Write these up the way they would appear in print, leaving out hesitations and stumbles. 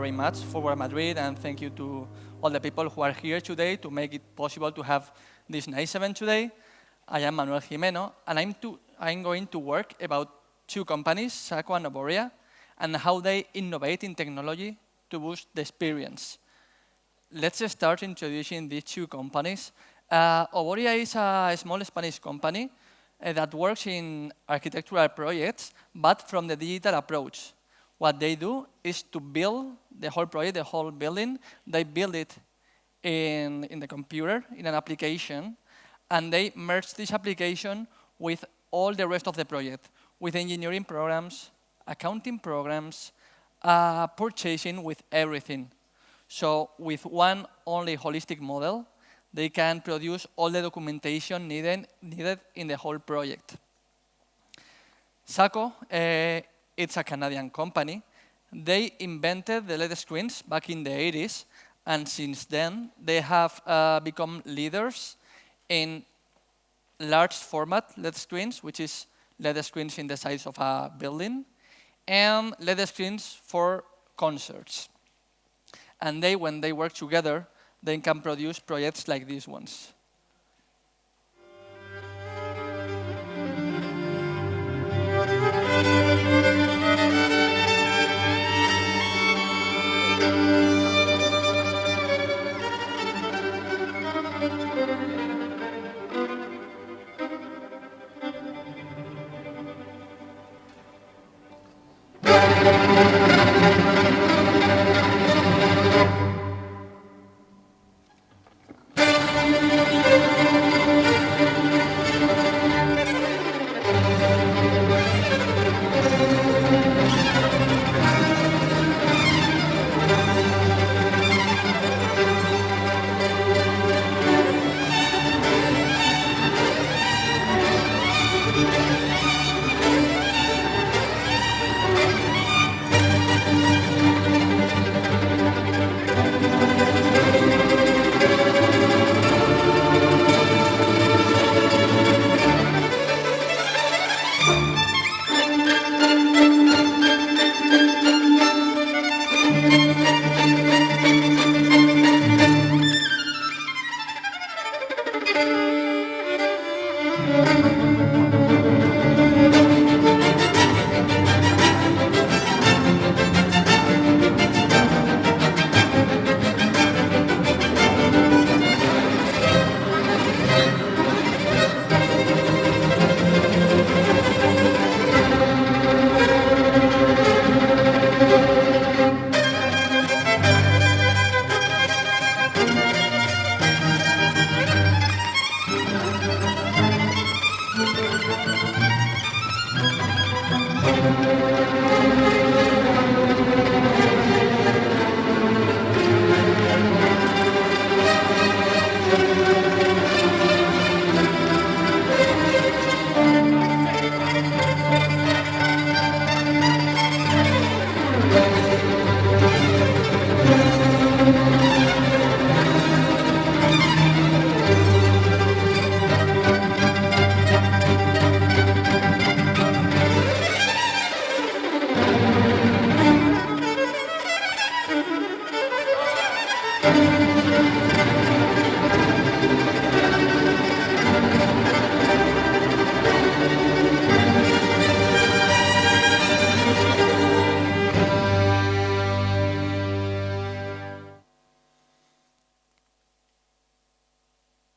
very much for Madrid, and thank you to all the people who are here today to make it possible to have this nice event today. I am Manuel Gimeno, and I'm going to work about two companies, Saco and Oboria, and how they innovate in technology to boost the experience. Let's start introducing these two companies. Oboria is a small Spanish company that works in architectural projects, but from the digital approach. What they do is to build the whole project, the whole building. They build it in the computer, in an application, and they merge this application with all the rest of the project, with engineering programs, accounting programs, purchasing, with everything. So with one only holistic model, they can produce all the documentation needed in the whole project. Saco, it's a Canadian company. They invented the LED screens back in the 80s, and since then, they have become leaders in large format LED screens, which is LED screens in the size of a building, and LED screens for concerts. And when they work together, they can produce projects like these ones.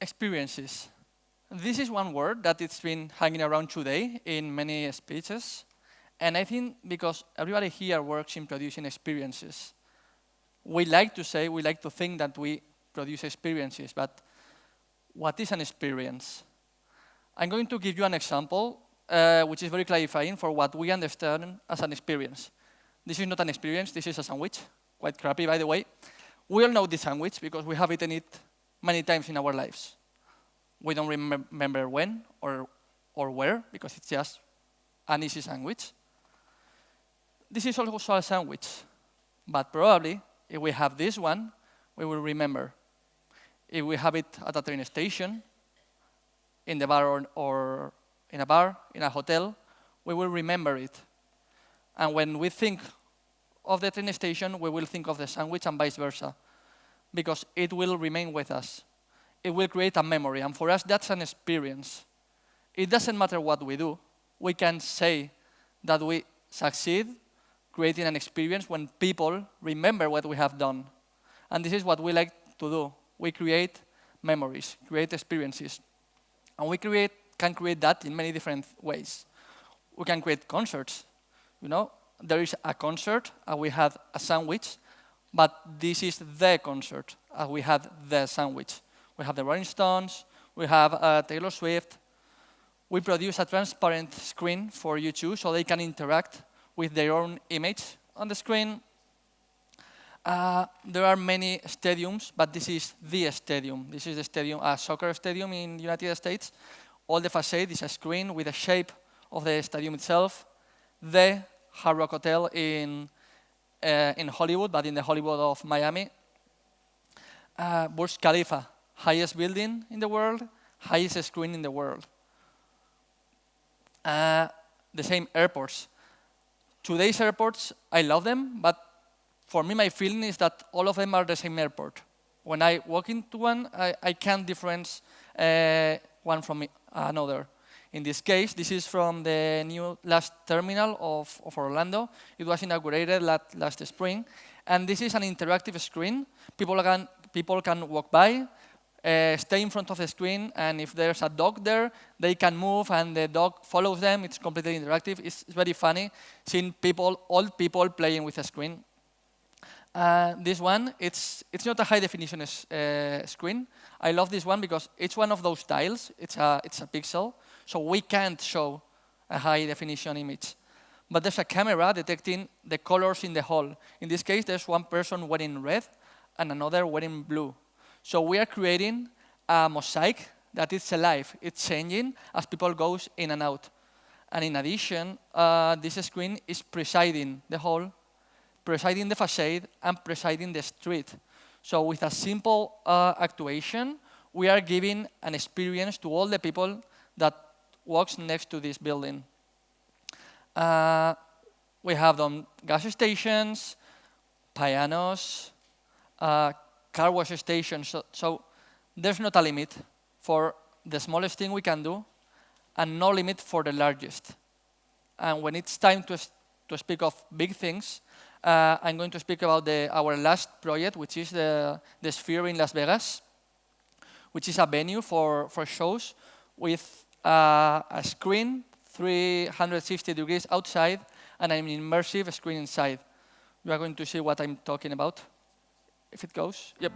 Experiences. This is one word that it's been hanging around today in many speeches. And I think because everybody here works in producing experiences, we like to think that we produce experiences, but what is an experience? I'm going to give you an example, which is very clarifying for what we understand as an experience. This is not an experience, this is a sandwich, quite crappy, by the way. We all know this sandwich because we have eaten it many times in our lives. We don't remember when or where, because it's just an easy sandwich. This is also a sandwich, but probably if we have this one, we will remember. If we have it at a train station, in the bar or in a bar, in a hotel, we will remember it. And when we think of the train station, we will think of the sandwich and vice versa, because it will remain with us. It will create a memory, and for us, that's an experience. It doesn't matter what we do. We can say that we succeed creating an experience when people remember what we have done. And this is what we like to do. We create memories, create experiences. And we can create that in many different ways. We can create concerts. There is a concert, and we have a sandwich, but this is the concert, and we have the sandwich. We have the Rolling Stones, we have Taylor Swift. We produce a transparent screen for YouTube so they can interact with their own image on the screen. There are many stadiums, but this is the stadium. This is the stadium, a soccer stadium in the United States. All the facade is a screen with the shape of the stadium itself. The Hard Rock Hotel in Hollywood, but in the Hollywood of Miami. Burj Khalifa, highest building in the world, highest screen in the world. The same airports. Today's airports, I love them, but for me, my feeling is that all of them are the same airport. When I walk into one, I can't difference one from another. In this case, this is from the new last terminal of Orlando. It was inaugurated last spring. And this is an interactive screen. People can walk by, stay in front of the screen, and if there's a dog there, they can move, and the dog follows them. It's completely interactive. It's very funny seeing old people playing with a screen. This one, it's not a high-definition screen. I love this one because it's one of those tiles. It's a pixel, so we can't show a high-definition image. But there's a camera detecting the colors in the hall. In this case, there's one person wearing red and another wearing blue. So we are creating a mosaic that is alive. It's changing as people go in and out. And in addition, this screen is presiding the hall, presiding the facade, and presiding the street. So with a simple actuation, we are giving an experience to all the people that walks next to this building. We have done gas stations, pianos, car wash stations. So there's not a limit for the smallest thing we can do, and no limit for the largest. And when it's time to speak of big things, I'm going to speak about our last project, which is the Sphere in Las Vegas, which is a venue for shows with a screen 360 degrees outside and an immersive screen inside. You are going to see what I'm talking about, if it goes. Yep.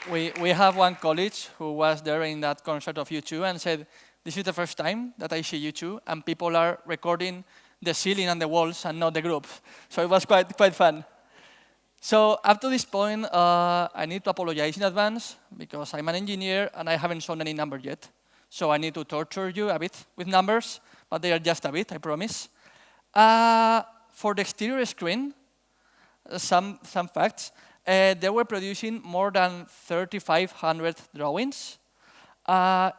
We have one college who was there in that concert of U2 and said, this is the first time that I see U2, and people are recording the ceiling and the walls and not the group. So it was quite fun. So up to this point, I need to apologize in advance because I'm an engineer and I haven't shown any number yet. So I need to torture you a bit with numbers, but they are just a bit, I promise. For the exterior screen, some facts. They were producing more than 3,500 drawings.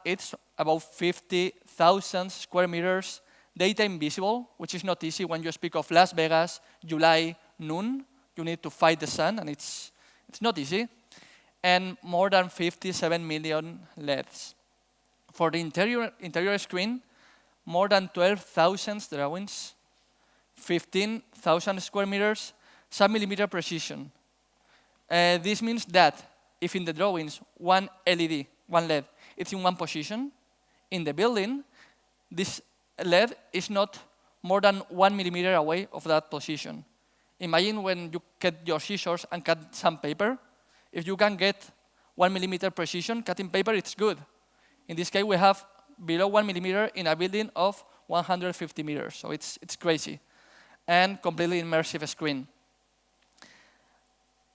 It's about 50,000 square meters data invisible, which is not easy when you speak of Las Vegas, July, noon. You need to fight the sun, and it's not easy. And more than 57 million LEDs. For the interior screen, more than 12,000 drawings, 15,000 square meters, sub-millimeter precision. This means that if in the drawings one LED, one LED, it's in one position, in the building, this LED is not more than 1 millimeter away of that position. Imagine when you cut your scissors and cut some paper. If you can get 1 millimeter precision cutting paper, it's good. In this case, we have below 1 millimeter in a building of 150 meters. So it's crazy. And completely immersive screen.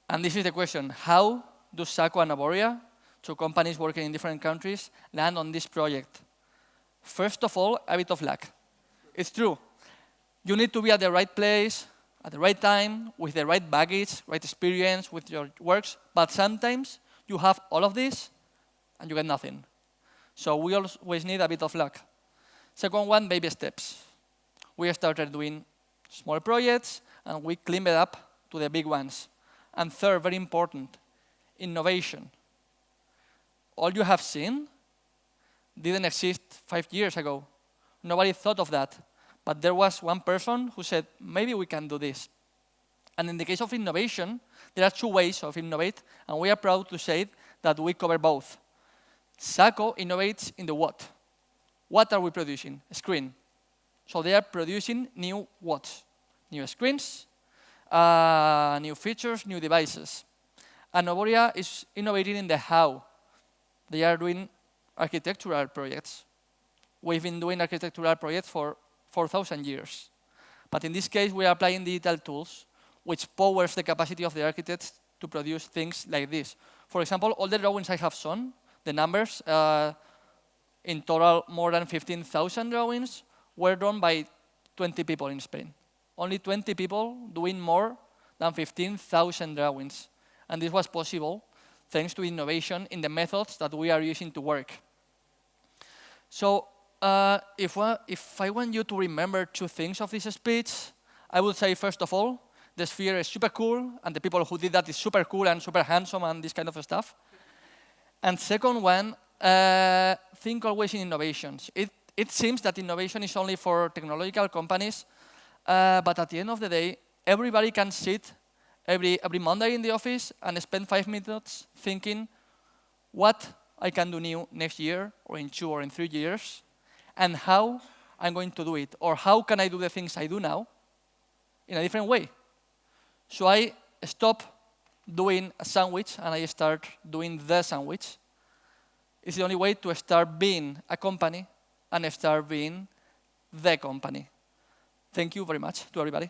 And this is the question. How do Saco and Aboria, two companies working in different countries, land on this project? First of all, a bit of luck. It's true. You need to be at the right place, at the right time, with the right baggage, right experience with your works, but sometimes you have all of this and you get nothing. So we always need a bit of luck. Second one, baby steps. We started doing small projects and we climbed it up to the big ones. And third, very important, innovation. All you have seen didn't exist 5 years ago. Nobody thought of that. But there was one person who said, maybe we can do this. And in the case of innovation, there are two ways of innovate, and we are proud to say that we cover both. Saco innovates in the what. What are we producing? A screen. So they are producing new what? New screens, new features, new devices. And Aboria is innovating in the how. They are doing architectural projects. We've been doing architectural projects for 4,000 years. But in this case, we are applying digital tools, which powers the capacity of the architects to produce things like this. For example, all the drawings I have shown, the numbers, in total more than 15,000 drawings, were done by 20 people in Spain. Only 20 people doing more than 15,000 drawings. And this was possible thanks to innovation in the methods that we are using to work. So if I want you to remember two things of this speech, I would say, first of all, the sphere is super cool, and the people who did that is super cool and super handsome and this kind of stuff. And second one, think always in innovations. It seems that innovation is only for technological companies, but at the end of the day, everybody can sit every Monday in the office and spend 5 minutes thinking what I can do new next year, or in 2 or in 3 years, and how I'm going to do it, or how can I do the things I do now in a different way. So I stop doing a sandwich and I start doing the sandwich. It's the only way to start being a company and start being the company. Thank you very much to everybody.